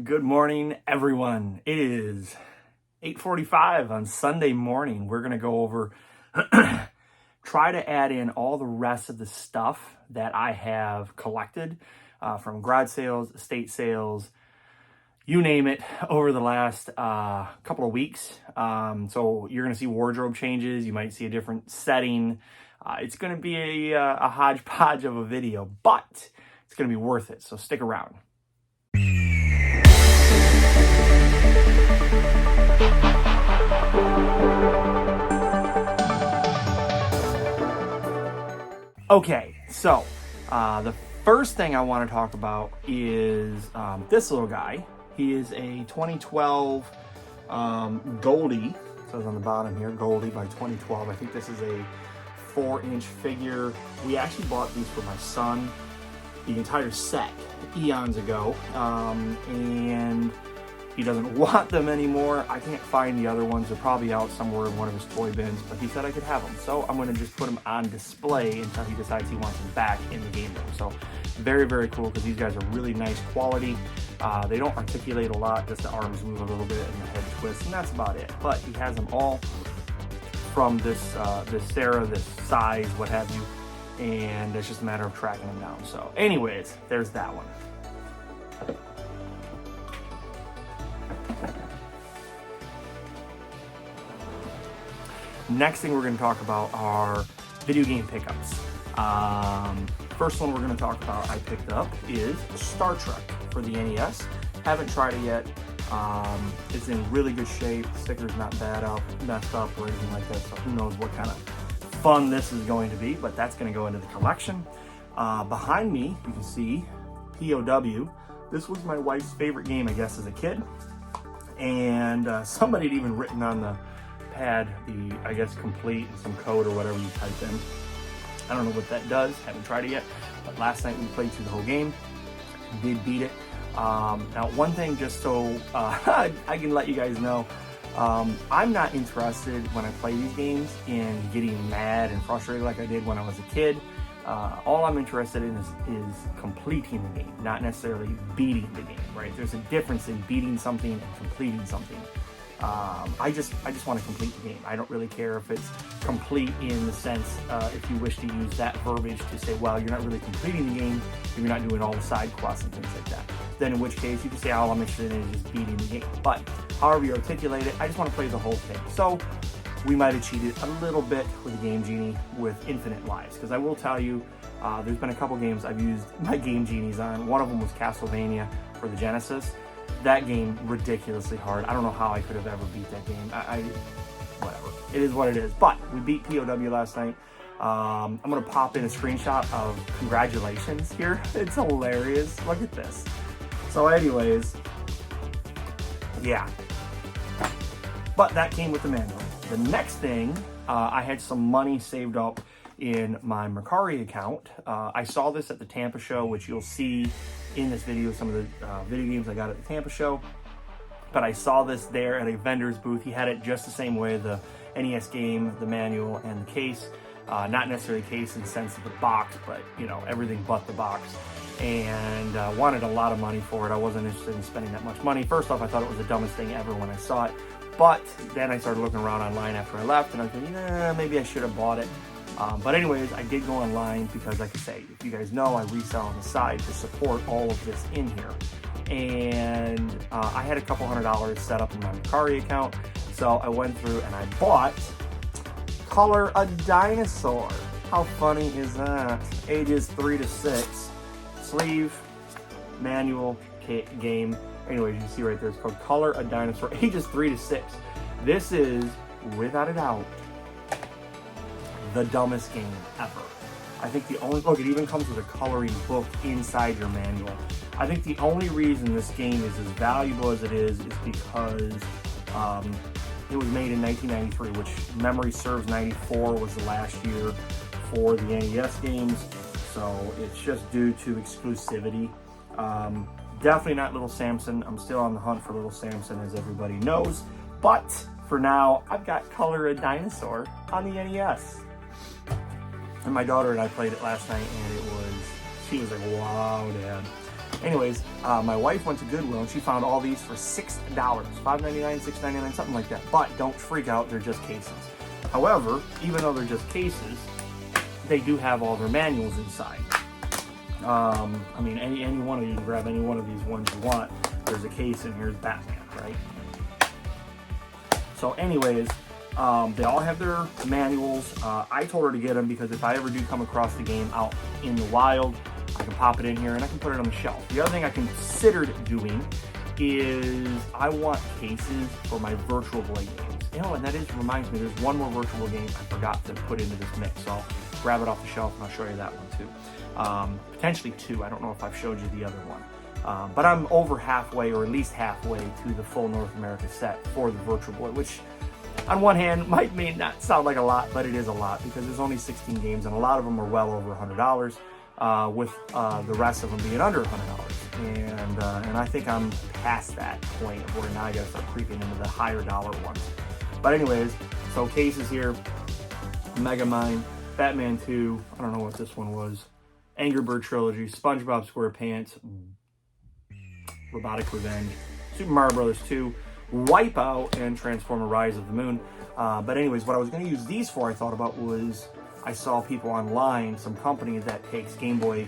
Good morning, everyone. It is 8:45 on Sunday morning. We're going to go over, try to add in all the rest of the stuff that I have collected from garage sales, estate sales, you name it, over the last couple of weeks. So you're going to see wardrobe changes. You might see a different setting. It's going to be a hodgepodge of a video, but it's going to be worth it. So stick around. Okay, so the first thing I want to talk about is this little guy. He is a 2012 Goldie. It says on the bottom here, Goldie by 2012. I think this is a 4-inch figure. We actually bought these for my son, the entire set, eons ago, and he doesn't want them anymore. I can't find the other ones. They're probably out somewhere in one of his toy bins, but he said I could have them. So I'm gonna just put them on display until he decides he wants them back in the game room. So very, very cool, because these guys are really nice quality. They don't articulate a lot, just the arms move a little bit and the head twists, and that's about it. But he has them all from this Sarah, this size, what have you, and it's just a matter of tracking them down. So anyways, there's that one. Next thing we're going to talk about are video game pickups. First one we're going to talk about I picked up is Star Trek for the NES. Haven't tried it yet. It's in really good shape. The sticker's not messed up or anything like that, so who knows what kind of fun this is going to be, but that's going to go into the collection. Behind me, you can see POW. This was my wife's favorite game, I guess, as a kid. And somebody had even written on the pad the, I guess, complete and some code or whatever you type in. I don't know what that does. Haven't tried it yet. But last night we played through the whole game. Did beat it. Now, one thing, just so I can let you guys know, I'm not interested when I play these games in getting mad and frustrated like I did when I was a kid. All I'm interested in is completing the game, not necessarily beating the game, right? There's a difference in beating something and completing something. I just want to complete the game. I don't really care if it's complete in the sense, if you wish to use that verbiage to say, well, you're not really completing the game if you're not doing all the side quests and things like that. Then in which case you can say, all I'm interested in is just beating the game. But however you articulate it, I just want to play the whole thing. So we might have cheated a little bit with the Game Genie with infinite lives, because I will tell you, there's been a couple games I've used my Game Genies on. One of them was Castlevania for the Genesis. That game, ridiculously hard. I don't know how I could have ever beat that game. Whatever. It is what it is. But we beat POW last night. I'm going to pop in a screenshot of congratulations here. It's hilarious. Look at this. So anyways, yeah. But that came with the manual. The next thing, I had some money saved up in my Mercari account. I saw this at the Tampa show, which you'll see in this video, some of the video games I got at the Tampa show. But I saw this there at a vendor's booth. He had it just the same way, the NES game, the manual, and the case. Not necessarily case in the sense of the box, but you know, everything but the box. And wanted a lot of money for it. I wasn't interested in spending that much money. First off, I thought it was the dumbest thing ever when I saw it. But then I started looking around online after I left, and I was thinking, maybe I should have bought it. But anyways, I did go online because, like I say, if you guys know, I resell on the side to support all of this in here. And I had a couple $100 set up in my Mercari account. So I went through and I bought Color a Dinosaur. How funny is that? Ages 3 to 6. Sleeve, manual, game. Anyways, you can see right there, it's called Color a Dinosaur. Ages 3 to 6. This is, without a doubt, the dumbest game ever. I think the only, look, it even comes with a coloring book inside your manual. I think the only reason this game is as valuable as it is because it was made in 1993, which memory serves 94 was the last year for the NES games. So it's just due to exclusivity. Definitely not Little Samson. I'm still on the hunt for Little Samson, as everybody knows. But for now, I've got Color a Dinosaur on the NES. And my daughter and I played it last night, and she was like, wow, Dad. Anyways, my wife went to Goodwill and she found all these for $6, $5.99, $6.99, something like that. But don't freak out, they're just cases. However, even though they're just cases, they do have all their manuals inside. I mean, any one of you can grab any one of these ones you want. There's a case and here's Batman, right? So anyways, they all have their manuals. I told her to get them because if I ever do come across the game out in the wild, I can pop it in here and I can put it on the shelf. The other thing I considered doing is I want cases for my Virtual Boy games. You know, and that reminds me, there's one more Virtual game I forgot to put into this mix. So I'll grab it off the shelf and I'll show you that one too. Potentially two. I don't know if I've showed you the other one. But I'm over halfway, or at least halfway, to the full North America set for the Virtual Boy, which on one hand might may not sound like a lot, but it is a lot because there's only 16 games and a lot of them are well over $100, with the rest of them being under $100. And I think I'm past that point of where now I gotta start creeping into the higher dollar ones. But anyways, so cases here, Megamind, Batman 2, I don't know what this one was, Angry Bird Trilogy, SpongeBob SquarePants, Robotic Revenge, Super Mario Brothers 2, Wipeout, and Transformer Rise of the Moon. But anyways, what I was going to use these for, I thought about, was I saw people online, some company that takes Game Boy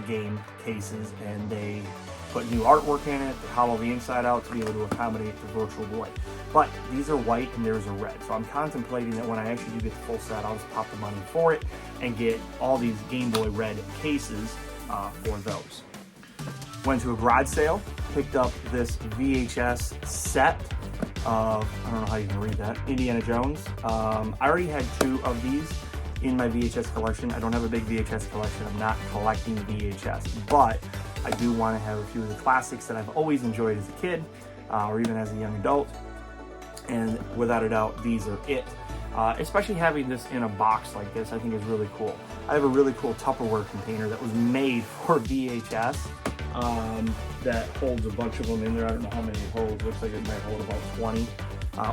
game cases and they put new artwork in it, they hollow the inside out to be able to accommodate the Virtual Boy. But these are white and theirs are red. So I'm contemplating that when I actually do get the full set, I'll just pop the money for it and get all these Game Boy red cases for those. Went to a garage sale, picked up this VHS set of, I don't know how you can read that, Indiana Jones. I already had 2 of these in my VHS collection. I don't have a big VHS collection. I'm not collecting VHS, but I do want to have a few of the classics that I've always enjoyed as a kid, or even as a young adult. And without a doubt, these are it. Especially having this in a box like this, I think is really cool. I have a really cool Tupperware container that was made for VHS that holds a bunch of them in there. I don't know how many it holds. Looks like it might hold about 20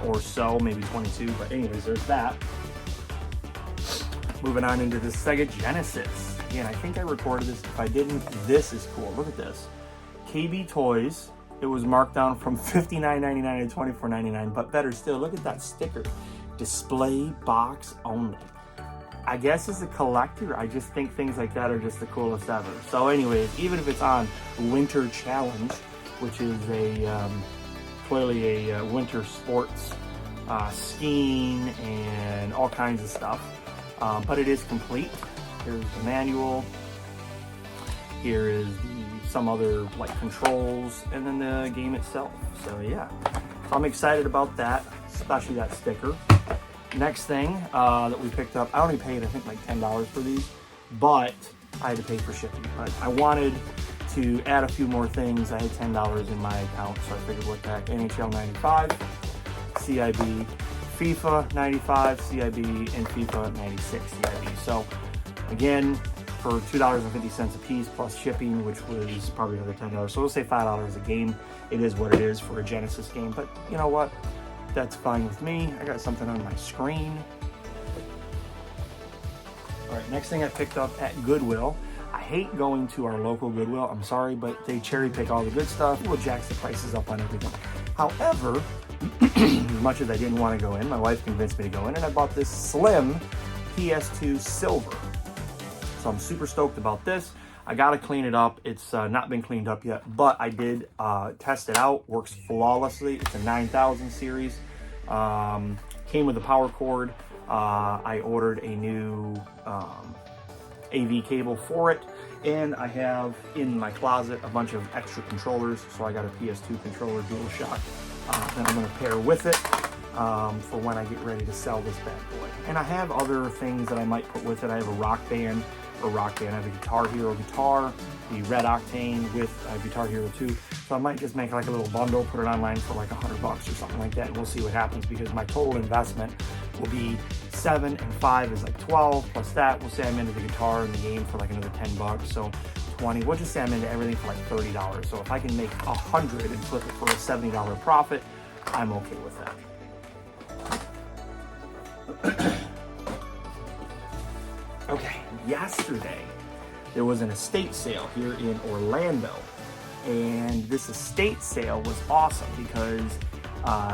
or so, maybe 22. But anyways, there's that. Moving on into the Sega Genesis. Again, I think I recorded this. If I didn't, this is cool. Look at this. KB Toys. It was marked down from $59.99 to $24.99, but better still, look at that sticker. Display box only. I guess as a collector, I just think things like that are just the coolest ever. So anyways, even if it's on Winter Challenge, which is clearly a winter sports, skiing and all kinds of stuff, but it is complete. Here's the manual. Here is some other like controls, and then the game itself. So yeah, so I'm excited about that, especially that sticker. Next thing that we picked up, I only paid I think like $10 for these, but I had to pay for shipping. But I wanted to add a few more things. I had $10 in my account, so I figured what the heck, NHL 95, CIB, FIFA 95, CIB, and FIFA 96 CIB. So again, for $2.50 a piece plus shipping, which was probably another $10. So we'll say $5 a game. It is what it is for a Genesis game, but you know what? That's fine with me. I got something on my screen. All right, next thing I picked up at Goodwill. I hate going to our local Goodwill. I'm sorry, but they cherry pick all the good stuff. Well, jacks the prices up on everything. However, as much as I didn't want to go in, my wife convinced me to go in, and I bought this slim PS2 Silver. So I'm super stoked about this. I gotta clean it up. It's not been cleaned up yet, but I did test it out. Works flawlessly. It's a 9000 series. Came with a power cord. I ordered a new AV cable for it, and I have in my closet a bunch of extra controllers. So I got a PS2 controller DualShock that I'm gonna pair with it for when I get ready to sell this bad boy. And I have other things that I might put with it. I have a Rock Band. I have a Guitar Hero guitar, the Red Octane with Guitar Hero 2. So I might just make like a little bundle, put it online for like $100 or something like that, and we'll see what happens, because my total investment will be 7 and 5 is like 12, plus that, we'll say I'm into the guitar and the game for like another $10, so 20. We'll just say I'm into everything for like $30. So if I can make 100 and flip it for a $70 profit, I'm okay with that. Okay, yesterday, there was an estate sale here in Orlando. And this estate sale was awesome because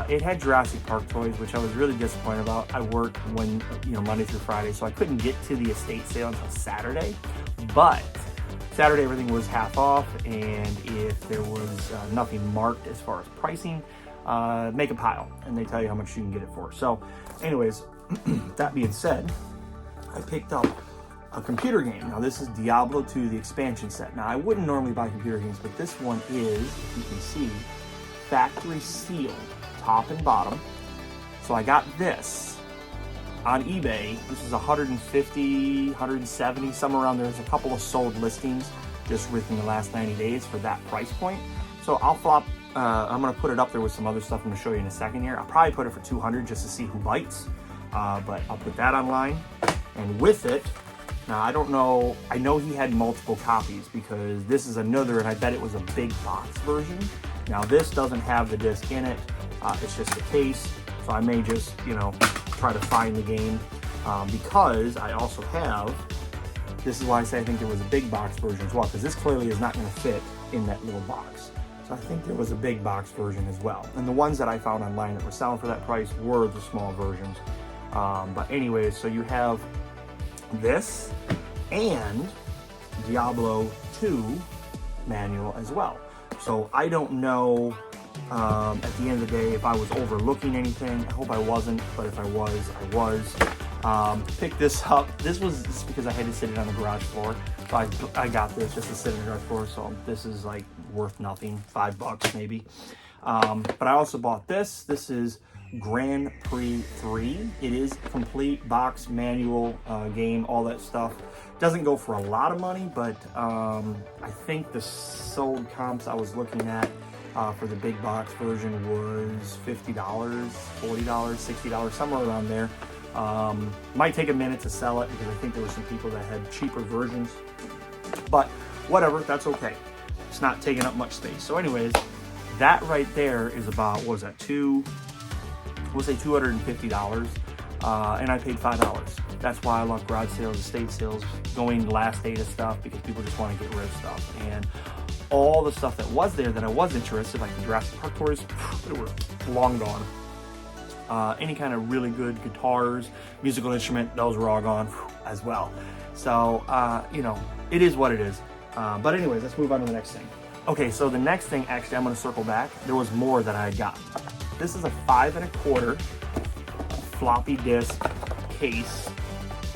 it had Jurassic Park toys, which I was really disappointed about. I worked Monday through Friday, so I couldn't get to the estate sale until Saturday. But Saturday everything was half off, and if there was nothing marked as far as pricing, make a pile, and they tell you how much you can get it for. So anyways, that being said, I picked up a computer game. Now this is Diablo 2, the expansion set. Now I wouldn't normally buy computer games, but this one is, if you can see, factory sealed, top and bottom. So I got this on eBay. This is 150, 170, somewhere around there. There's a couple of sold listings just within the last 90 days for that price point. So I'll flop, I'm gonna put it up there with some other stuff I'm gonna show you in a second here. I'll probably put it for 200 just to see who bites, but I'll put that online. And with it, now I don't know, I know he had multiple copies because this is another, and I bet it was a big box version. Now this doesn't have the disc in it, it's just a case. So I may just, try to find the game because I also have, this is why I say I think there was a big box version as well, because this clearly is not going to fit in that little box. So I think there was a big box version as well. And the ones that I found online that were selling for that price were the small versions. But anyways, so you have this and Diablo 2 manual as well. So I don't know at the end of the day if I was overlooking anything. I hope I wasn't, but if I was, I was. Picked this up. This was just because I had to sit it on the garage floor. So I got this just to sit on the garage floor. So this is like worth nothing, $5 maybe. But I also bought this. This is Grand Prix 3. It is complete box manual game, all that stuff. Doesn't go for a lot of money, but I think the sold comps I was looking at for the big box version was $50, $40, $60, somewhere around there. Might take a minute to sell it because I think there were some people that had cheaper versions, but whatever, that's okay. It's not taking up much space. So anyways, that right there is about, what was that, we'll say $250, and I paid $5. That's why I love garage sales, estate sales, going last day to stuff, because people just want to get rid of stuff. And all the stuff that was there that I was interested, like the Jurassic Park toys, they were long gone. Any kind of really good guitars, musical instrument, those were all gone as well. So, it is what it is. But anyways, let's move on to the next thing. Okay, so the next thing, actually, I'm going to circle back. There was more that I had gotten. This is a 5 1/4 floppy disk case.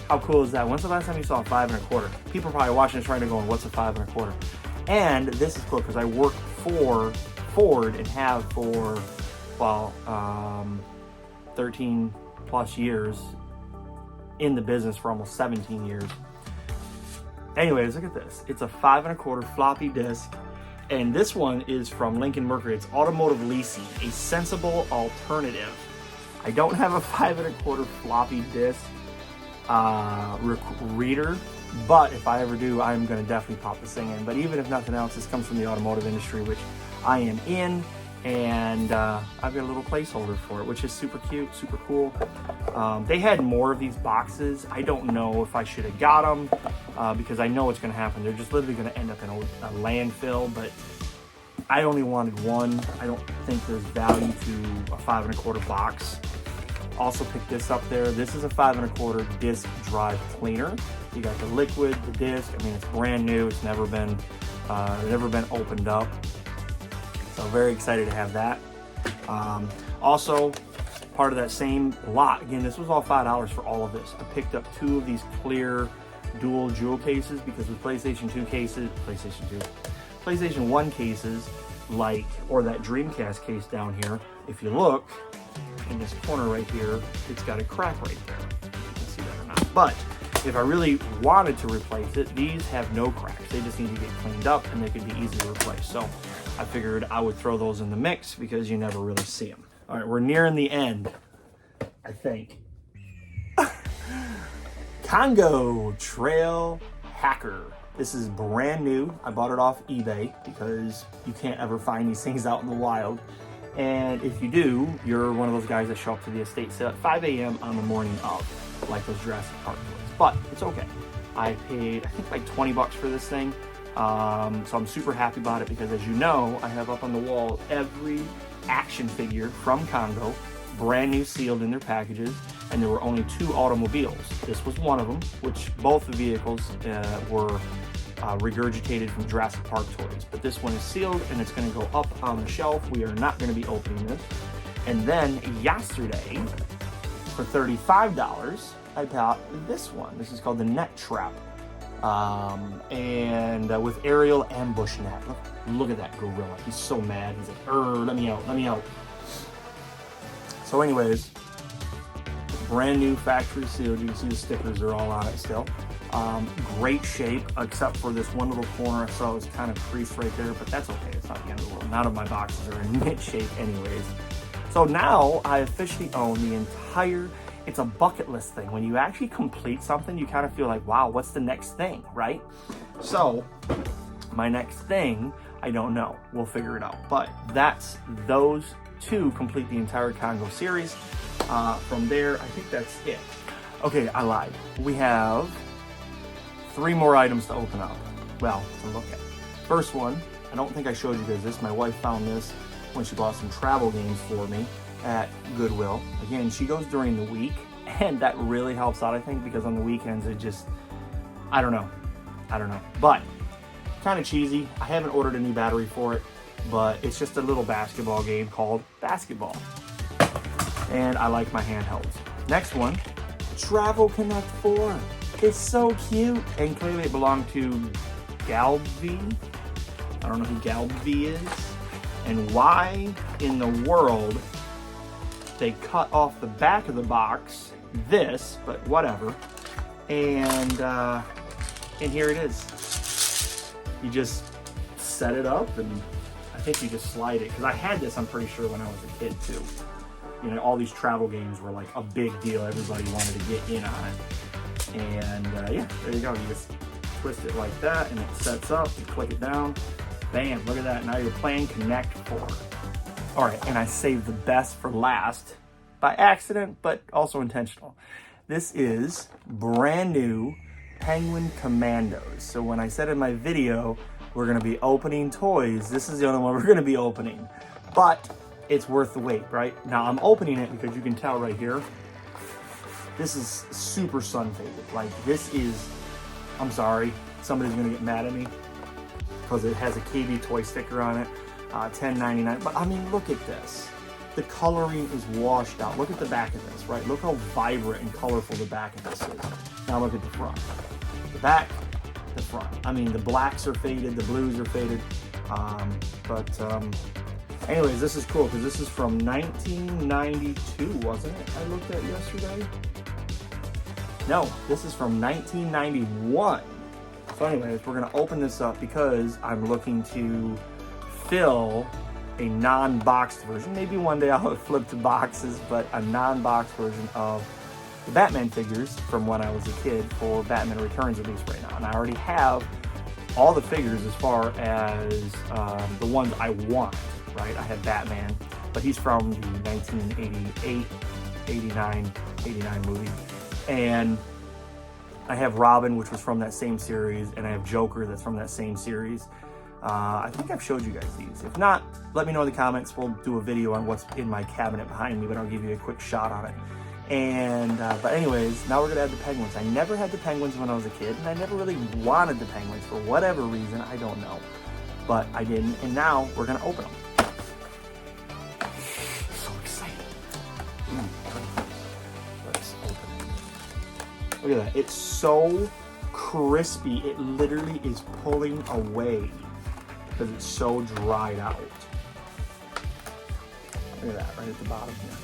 How cool is that? When's the last time you saw a 5 1/4? People are probably watching this right now going, what's a 5 1/4? And this is cool because I work for Ford and have for, 13 plus years in the business, for almost 17 years. Anyways, look at this. It's a 5 1/4 floppy disk. And this one is from Lincoln Mercury. It's automotive leasing, a sensible alternative. I don't have a 5 1/4 floppy disk reader, but if I ever do, I'm going to definitely pop this thing in. But even if nothing else, this comes from the automotive industry, which I am in, and I've got a little placeholder for it, which is super cute, super cool. They had more of these boxes. I don't know if I should have got them because I know what's going to happen. They're just literally going to end up in a landfill, but I only wanted one. I don't think there's value to a 5 1/4 box. Also picked this up there. This is a 5 1/4 disc drive cleaner. You got the liquid, the disc. I mean, it's brand new. It's never been opened up. So very excited to have that. Also, part of that same lot. Again, this was all $5 for all of this. I picked up 2 of these clear dual jewel cases because with PlayStation 1 cases, or that Dreamcast case down here, if you look in this corner right here, it's got a crack right there. You can see that or not. But if I really wanted to replace it, these have no cracks. They just need to get cleaned up and they could be easy to replace. So I figured I would throw those in the mix because you never really see them. All right, we're nearing the end, I think. Congo Trail Hacker. This is brand new. I bought it off eBay because you can't ever find these things out in the wild. And if you do, you're one of those guys that show up to the estate sale at 5 a.m. on the morning of, like those Jurassic Park toys. But it's okay. I paid, I think, like 20 bucks for this thing. So I'm super happy about it because, as you know, I have up on the wall every action figure from Congo, brand new, sealed in their packages, and there were only 2 automobiles. This was one of them, which both the vehicles were regurgitated from Jurassic Park toys. But this one is sealed and it's going to go up on the shelf. We are not going to be opening this. And then yesterday, for $35, I bought this one. This is called the Net Trap. With aerial ambush net. Look at that gorilla. He's so mad. He's like, let me out, let me out. So anyways, brand new factory sealed. You can see the stickers are all on it still. Great shape, except for this one little corner I saw was kind of creased right there, but that's okay. It's not the end of the world. None of my boxes are in mint shape anyways. So now I officially own the entire, it's a bucket list thing. When you actually complete something, you kind of feel like, wow, what's the next thing, right? So my next thing, I don't know. We'll figure it out. But that's those 2 complete the entire Congo series. From there, I think that's it. Okay, I lied. We have 3 more items to open up. Well, to look at. First one, I don't think I showed you guys this. My wife found this when she bought some travel games for me at Goodwill. Again, she goes during the week, and that really helps out, I think, because on the weekends it just, I don't know. But kind of cheesy. I haven't ordered a new battery for it, but it's just a little basketball game called Basketball. And I like my handhelds. Next one, Travel Connect 4. It's so cute, and clearly it belonged to Galvy. I don't know who Galvy is, and why in the world they cut off the back of the box, this, but whatever. And here it is. You just set it up, and I think you just slide it. Because I had this, I'm pretty sure, when I was a kid too. You know, all these travel games were like a big deal. Everybody wanted to get in on it. And yeah, there you go. You just twist it like that, and it sets up. You click it down. Bam, look at that. Now you're playing Connect 4. All right, and I saved the best for last by accident, but also intentional. This is brand new Penguin Commandos. So when I said in my video, we're gonna be opening toys, this is the only one we're gonna be opening. But it's worth the wait, right? Now I'm opening it because you can tell right here, this is super sun faded. Like this is, I'm sorry, somebody's gonna get mad at me because it has a KB toy sticker on it, $10.99. But I mean, look at this. The coloring is washed out. Look at the back of this, right? Look how vibrant and colorful the back of this is. Now look at the front. The back, the front. I mean, the blacks are faded, the blues are faded. Anyways, this is cool because this is from 1992, wasn't it? I looked at yesterday. No, this is from 1991. So anyways, we're gonna open this up because I'm looking to fill a non-boxed version. Maybe one day I'll flip to boxes, but a non-boxed version of the Batman figures from when I was a kid for Batman Returns, at least right now. And I already have all the figures as far as the ones I want, right? I have Batman, but he's from the 1988, 89 movie. And I have Robin, which was from that same series, and I have Joker that's from that same series. I think I've showed you guys these. If not, let me know in the comments. We'll do a video on what's in my cabinet behind me, but I'll give you a quick shot on it. And but anyways, now we're gonna add the penguins. I never had the penguins when I was a kid, and I never really wanted the penguins for whatever reason. I don't know, but I didn't. And now we're gonna open them. So excited! Let's open it. Look at that. It's so crispy. It literally is pulling away because it's so dried out. Look at that, right at the bottom here.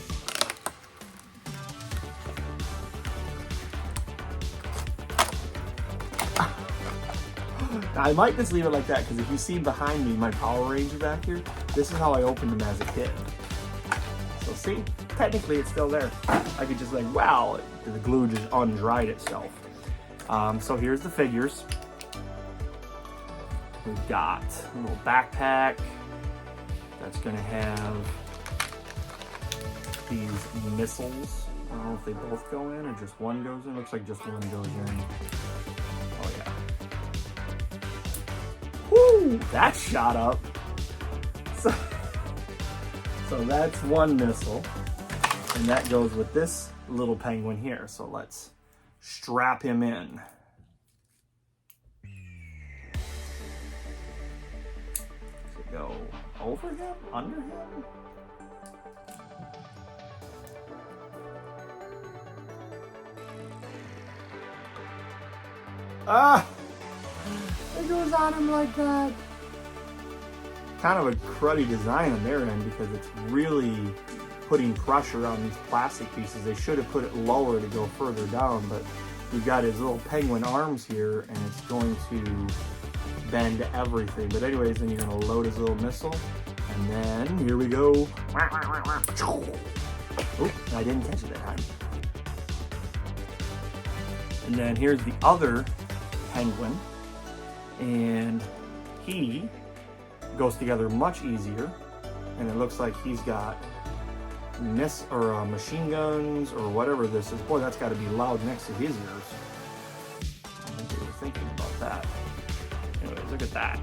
Now, I might just leave it like that because if you see behind me my Power Ranger back here, this is how I opened them as a kid. So see, technically it's still there. I could just like, wow, the glue just undried itself. So here's the figures. We've got a little backpack that's gonna have these missiles. I don't know if they both go in or just one goes in. Looks like just one goes in. Ooh, that shot up. So that's one missile, and that goes with this little penguin here. So let's strap him in. Does it go over him, under him? Ah! It goes on him like that. Kind of a cruddy design on their end because it's really putting pressure on these plastic pieces. They should have put it lower to go further down, but you've got his little penguin arms here and it's going to bend everything. But anyways, then you're gonna load his little missile, and then here we go. Oh, I didn't catch it that time. And then here's the other penguin, and he goes together much easier, and it looks like he's got machine guns or whatever this is. Boy, that's got to be loud next to his ears. I don't think they were thinking about that. Anyways, look at that.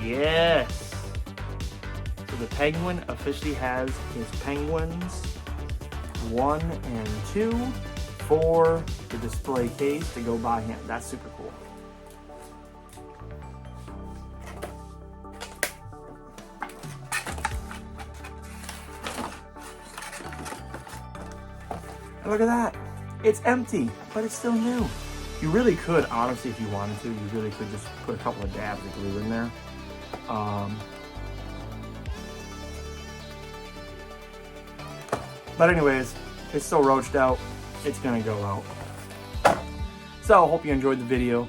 Yes. So the penguin officially has his penguins 1 and 2 for the display case to go by him. That's super cool. And look at that. It's empty, but it's still new. You really could, honestly, if you wanted to, you really could just put a couple of dabs of glue in there. But anyways, it's still roached out. It's gonna go out. So, hope you enjoyed the video.